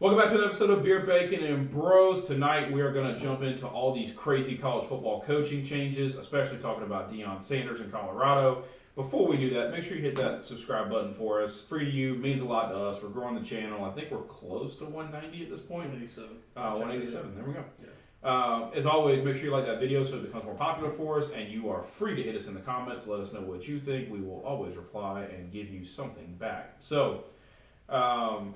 Welcome back to an episode of Beer, Bacon, and Bros. Tonight we are going to jump into all these crazy college football coaching changes, especially talking about Deion Sanders in Colorado. Before we do that, make sure you hit that subscribe button for us. Free to you, means a lot to us. We're growing the channel. I think we're close to 190 at this point. 187. 187, there we go. Yeah. As always, make sure you like that video so it becomes more popular for us, and you are free to hit us in the comments. Let us know what you think. We will always reply and give you something back. So, crap.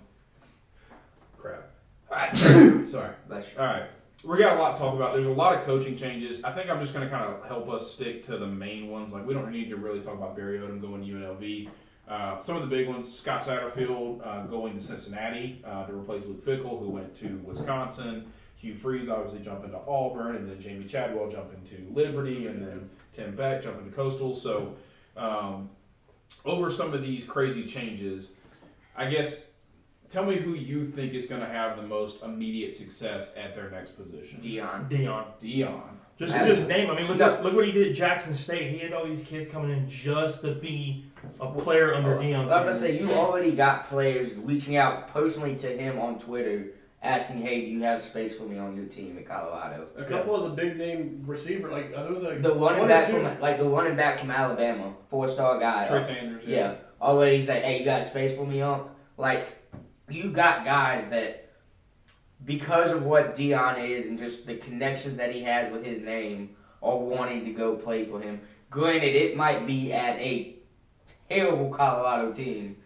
Sorry. All right. We got a lot to talk about. There's a lot of coaching changes. I think I'm just going to kind of help us stick to the main ones. Like, we don't need to really talk about Barry Odom going to UNLV. Some of the big ones, Scott Satterfield going to Cincinnati to replace Luke Fickell, who went to Wisconsin. Hugh Freeze obviously jumping to Auburn, and then Jamie Chadwell jumping to Liberty, and then Tim Beck jumping to Coastal. So, over some of these crazy changes, I guess, tell me who you think is going to have the most immediate success at their next position. Deion. Just his name. I mean, look what he did at Jackson State. He had all these kids coming in just to be a player under Deion. I'm going to say, you already got players reaching out personally to him on Twitter asking, hey, do you have space for me on your team in Colorado? A couple of the big name receivers, like there was the running back from Alabama, 4-star guy. Trey Sanders. Yeah. Already he's like, hey, you got space for me on? Like, you got guys that, because of what Deion is and just the connections that he has with his name, are wanting to go play for him. Granted, it might be at a terrible Colorado team,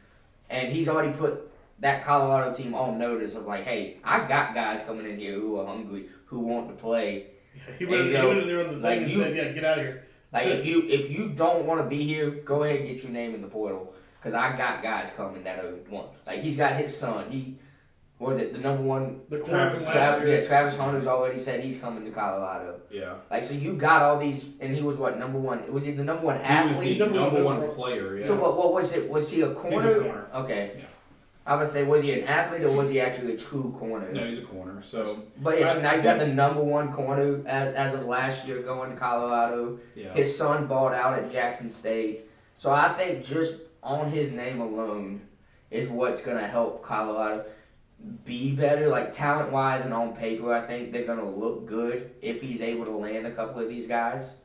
and he's already put that Colorado team on notice of like, hey, I got guys coming in here who are hungry, who want to play. Yeah, he went in there on the thing and said, yeah, get out of here. Like, if you don't want to be here, go ahead and get your name in the portal. Because I got guys coming that want. Like, he's got his son. The number one? The corner from last year. Yeah, Travis Hunter's already said he's coming to Colorado. Yeah. Like, so you got all these, and he was what, number one? Was he the number one athlete? He was the number one player, yeah. So what was it? Was he a corner? He's a corner. Okay. Yeah. I would say, was he an athlete or was he actually a true corner? No, he's a corner. So, but yeah, so now you got the number one corner as of last year going to Colorado. Yeah. His son balled out at Jackson State. So I think just on his name alone is what's going to help Colorado be better. Like, talent-wise and on paper, I think they're going to look good if he's able to land a couple of these guys.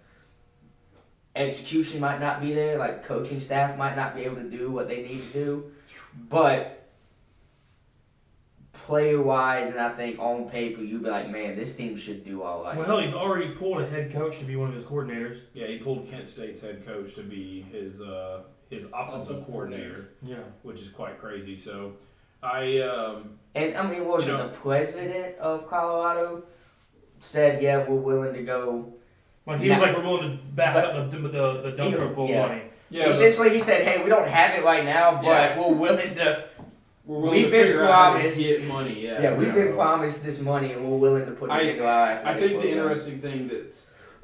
Execution might not be there. Like, coaching staff might not be able to do what they need to do. But player-wise, and I think on paper, you'd be like, man, this team should do all right. Well, hell, he's already pulled a head coach to be one of his coordinators. Yeah, he pulled Kent State's head coach to be his offensive coordinator. Yeah. Which is quite crazy. So, the president of Colorado said, yeah, we're willing to go. Well, he was like, we're willing to back up the dump truck full of money. Yeah, essentially, he said, hey, we don't have it right now, but we're willing to. We've been promised get money. Yeah, we've been promised this money, and we're willing to put it into our I think the interesting thing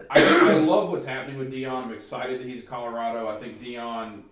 I love what's happening with Deion. I'm excited that he's at Colorado. I think Deion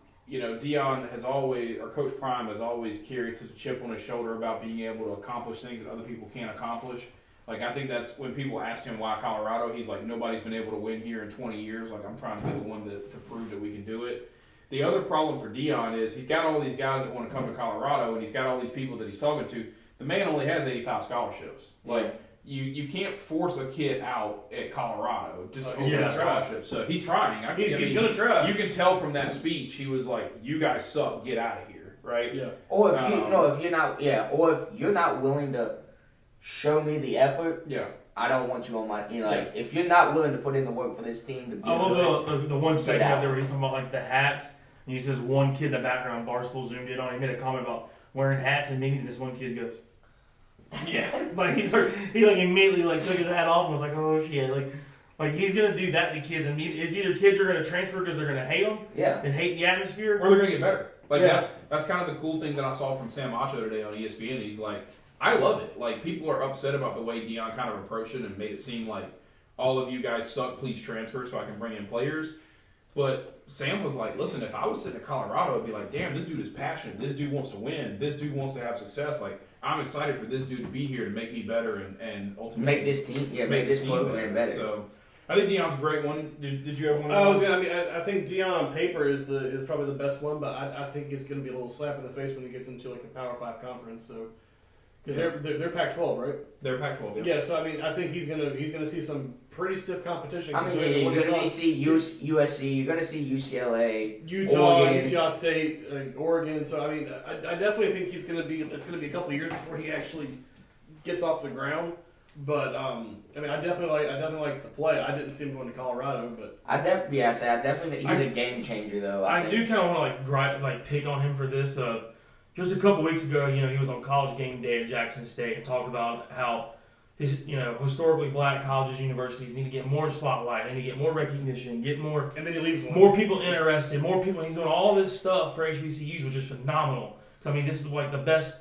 has always, or Coach Prime has always carried such a chip on his shoulder about being able to accomplish things that other people can't accomplish. Like, I think that's when people ask him why Colorado, he's like, nobody's been able to win here in 20 years. Like, I'm trying to be the one to prove that we can do it. The other problem for Deion is he's got all these guys that want to come to Colorado, and he's got all these people that he's talking to. The man only has 85 scholarships. Like, you can't force a kid out at Colorado just over a scholarship. So he's trying. He's going to try. You can tell from that speech, he was like, you guys suck, get out of here, right? Yeah. Or if you're not willing to show me the effort, I don't want you on my, if you're not willing to put in the work for this team to be I love the one segment out there where he's talking about like the hats, and he says one kid in the background, Barstool zoomed in on him, made a comment about wearing hats and meetings, and this one kid goes, yeah, like he immediately took his hat off and was like, oh shit, like he's gonna do that to kids, and it's either kids are gonna transfer because they're gonna hate him, and hate the atmosphere, or they're gonna get better. Like that's kind of the cool thing that I saw from Sam Acho today on ESPN. He's like, I love it. Like, people are upset about the way Deion kind of approached it and made it seem like all of you guys suck, please transfer so I can bring in players. But Sam was like, listen, if I was sitting in Colorado, I'd be like, damn, this dude is passionate. This dude wants to win. This dude wants to have success. Like, I'm excited for this dude to be here to make me better and ultimately make this team, make this program better. So, I think Deion's a great one. Did you have one? I think Deion on paper is probably the best one, but I think it's going to be a little slap in the face when he gets into like a Power 5 conference. So Because they're Pac-12, right? They're Pac-12. Yeah. So I mean, I think he's gonna see some pretty stiff competition. I mean, yeah, you're going to see USC, you're going to see UCLA, Utah, Oregon. Utah State, Oregon. So I mean, I definitely think it's gonna be a couple of years before he actually gets off the ground. But I mean, I definitely like the play. I didn't see him going to Colorado, but I definitely think he's a game changer though. I do kind of want to pick on him for this. Just a couple weeks ago, he was on College Game Day at Jackson State and talked about how historically black colleges, universities need to get more spotlight, they need to get more recognition, get more, and then he leaves more people interested, more people. He's doing all this stuff for HBCUs, which is phenomenal. I mean, this is like the best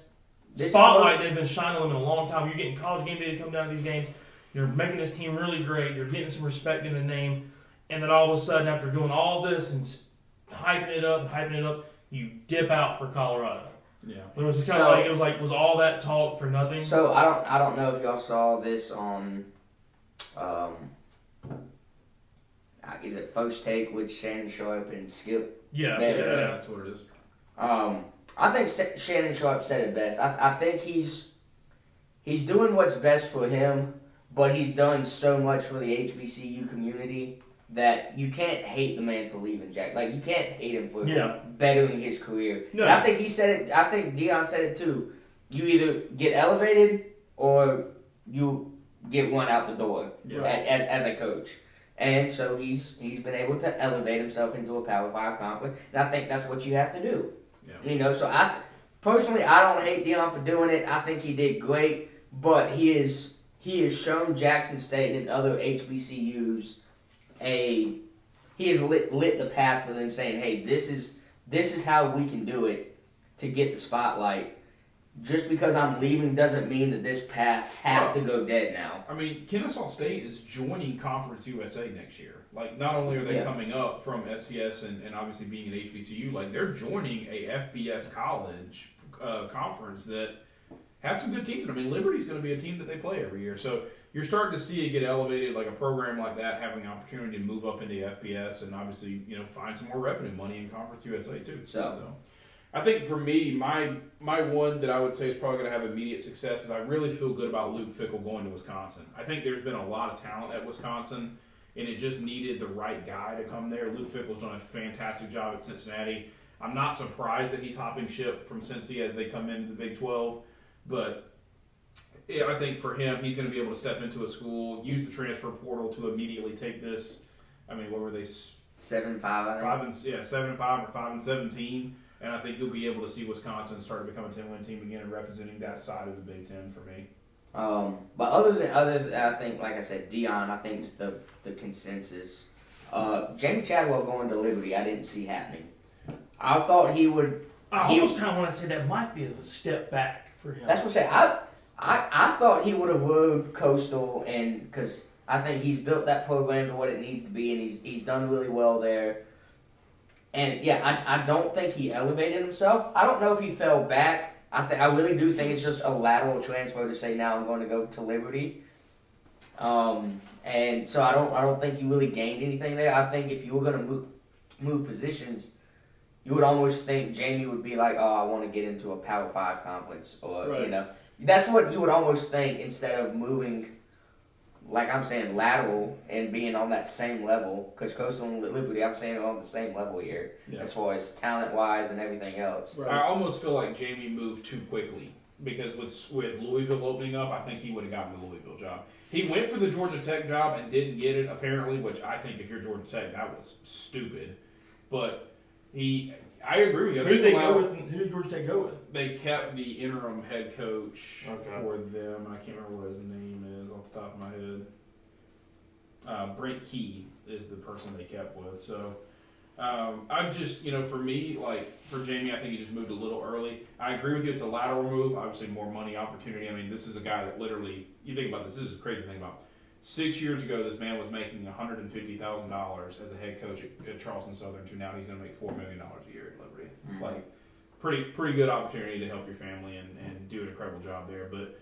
spotlight they've been shining on them in a long time. You're getting College Game Day to come down to these games. You're making this team really great. You're getting some respect in the name, and then all of a sudden, after doing all this and hyping it up, you dip out for Colorado. Yeah, It was just kind of was all that talk for nothing? So I don't know if y'all saw this on, is it First Take with Shannon Sharp and Skip? Yeah, that's what it is. I think Shannon Sharp said it best. I think he's doing what's best for him, but he's done so much for the HBCU community that you can't hate the man for leaving Jack. Like, you can't hate him for bettering his career. No. And I think he said it. I think Deion said it too. You either get elevated or you get one out the door as a coach. And so he's been able to elevate himself into a Power 5 conference, and I think that's what you have to do. Yeah. So I don't hate Deion for doing it. I think he did great, but he has shown Jackson State and other HBCUs he has lit the path for them, saying, hey, this is how we can do it to get the spotlight. Just because I'm leaving doesn't mean that this path has to go dead now. I mean, Kennesaw State is joining Conference USA next year. Like, not only are they coming up from FCS and obviously being an HBCU, like, they're joining a FBS college conference that has some good teams. I mean, Liberty's going to be a team that they play every year. So you're starting to see it get elevated, like a program like that having the opportunity to move up into FBS and obviously, find some more revenue money in Conference USA too. So I think for me, my one that I would say is probably going to have immediate success is I really feel good about Luke Fickell going to Wisconsin. I think there's been a lot of talent at Wisconsin, and it just needed the right guy to come there. Luke Fickell's done a fantastic job at Cincinnati. I'm not surprised that he's hopping ship from Cincy as they come into the Big 12, but I think for him, he's going to be able to step into a school, use the transfer portal to immediately take this. I mean, what were they? 7-5, I think. 7-5 or 5-17. And I think you'll be able to see Wisconsin start to become a 10-win team again and representing that side of the Big Ten for me. But other than I think, like I said, Deion, I think is the consensus. Jamie Chadwell going to Liberty, I didn't see happening. I thought he would. I almost kind of want to say that might be a step back for him. That's what I'm saying. I thought he would have rode Coastal, and because I think he's built that program to what it needs to be, and he's done really well there. And I don't think he elevated himself. I don't know if he fell back. I really do think it's just a lateral transfer to say now I'm going to go to Liberty. And so I don't think you really gained anything there. I think if you were going to move positions, you would almost think Jamie would be like, oh, I want to get into a Power 5 conference, or that's what you would almost think instead of moving, like I'm saying, lateral and being on that same level. Because Coastal and Liberty, I'm saying, are on the same level here as far as talent-wise and everything else. Right. I almost feel like Jamie moved too quickly because with Louisville opening up, I think he would have gotten the Louisville job. He went for the Georgia Tech job and didn't get it, apparently, which I think if you're Georgia Tech, that was stupid. But I agree with you. Who did Georgia Tech go with? They kept the interim head coach for them. I can't remember what his name is off the top of my head. Brent Key is the person they kept with. So I'm just, for me, like for Jamie, I think he just moved a little early. I agree with you. It's a lateral move. Obviously, more money opportunity. I mean, this is a guy that literally, you think about this. This is a crazy thing about. 6 years ago, this man was making $150,000 as a head coach at Charleston Southern. To now, he's going to make $4 million a year at Liberty. Mm-hmm. Like, pretty good opportunity to help your family and do an incredible job there. But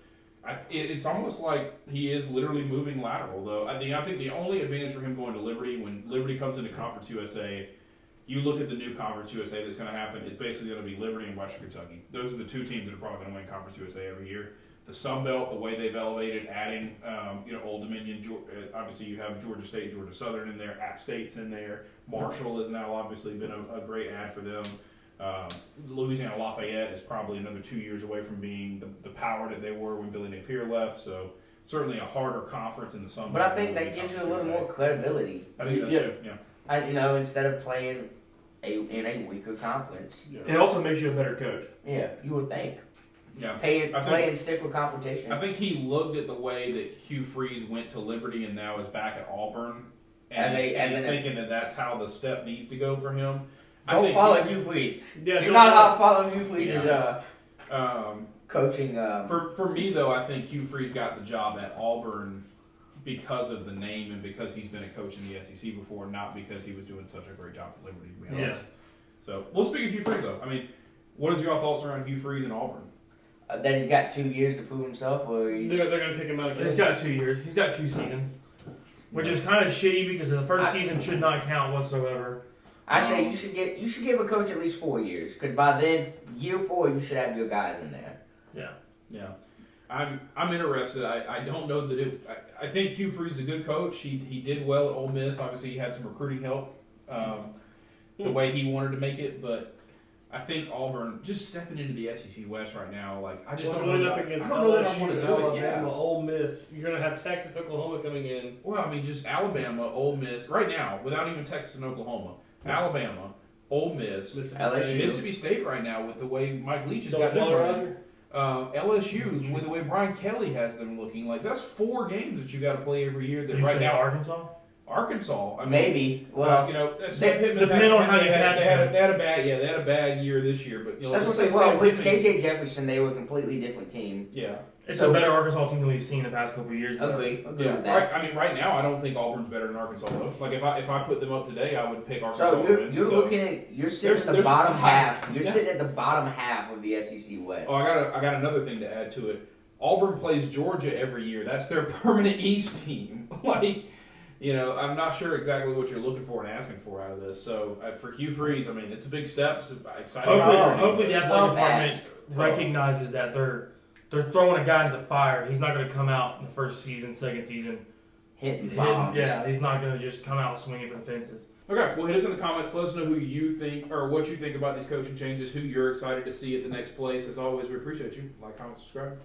it's almost like he is literally moving lateral, though. I think the only advantage for him going to Liberty, when Liberty comes into Conference USA, you look at the new Conference USA that's going to happen. It's basically going to be Liberty and Western Kentucky. Those are the two teams that are probably going to win Conference USA every year. the Sun Belt, the way they've elevated, adding Old Dominion. Obviously, you have Georgia State, Georgia Southern in there. App State's in there. Marshall has now obviously been a great add for them. Louisiana Lafayette is probably another 2 years away from being the power that they were when Billy Napier left. So certainly a harder conference in the Sun Belt. But I think that gives you a little more credibility. I think that's true. Yeah. Instead of playing in a weaker conference. Yeah. It also makes you a better coach. Yeah, you would think. Yeah. Playing stiffer competition. I think he looked at the way that Hugh Freeze went to Liberty and now is back at Auburn, and he's thinking that that's how the step needs to go for him. Don't follow Hugh Freeze. Yeah, Do not follow Hugh Freeze's coaching. For me though, I think Hugh Freeze got the job at Auburn because of the name and because he's been a coach in the SEC before, not because he was doing such a great job at Liberty. To be honest. So, well, speaking of Hugh Freeze though, I mean, what is your thoughts around Hugh Freeze and Auburn? That he's got 2 years to prove himself, or they're going to take him out again. He's got 2 years. He's got 2 seasons, which is kind of shitty because the first season should not count whatsoever. I say you should give a coach at least 4 years, because by then, year 4, you should have your guys in there. Yeah. I'm interested. I don't know that I think Hugh Freeze is a good coach. He did well at Ole Miss. Obviously, he had some recruiting help the way he wanted to make it, but I think Auburn just stepping into the SEC West right now. Like I just don't know. Up against I don't know that I LSU, want to do it. Alabama, Yeah. Ole Miss. You're going to have Texas, Oklahoma coming in. Well, I mean, just Alabama, Ole Miss right now, without even Texas and Oklahoma. Alabama, Ole Miss, Mississippi State right now with the way Mike Leach has got them running. LSU with the way Brian Kelly has them looking. Like that's 4 games that you got to play every year. That you right now Arkansas. I mean, Maybe. Well, depending on how you catch them. They had a bad year this year, but that's what I'm saying. Well, with KJ Jefferson, they were a completely different team. Yeah. It's a better Arkansas team than we've seen the past couple of years. Agree with that. Right, I mean, right now, I don't think Auburn's better than Arkansas though. Like if I put them up today, I would pick Arkansas. So you're sitting at the bottom half. You're sitting at the bottom half of the SEC West. Oh, I got another thing to add to it. Auburn plays Georgia every year. That's their permanent East team. Like. I'm not sure exactly what you're looking for and asking for out of this. So for Hugh Freeze, I mean, it's a big step. So excited. Hopefully the athletic department recognizes that they're throwing a guy into the fire. He's not going to come out in the first season, second season, hitting bombs. Yeah, he's not going to just come out swinging for the fences. Okay, well, hit us in the comments. Let us know who you think or what you think about these coaching changes. Who you're excited to see at the next place. As always, we appreciate you. Like, comment, subscribe.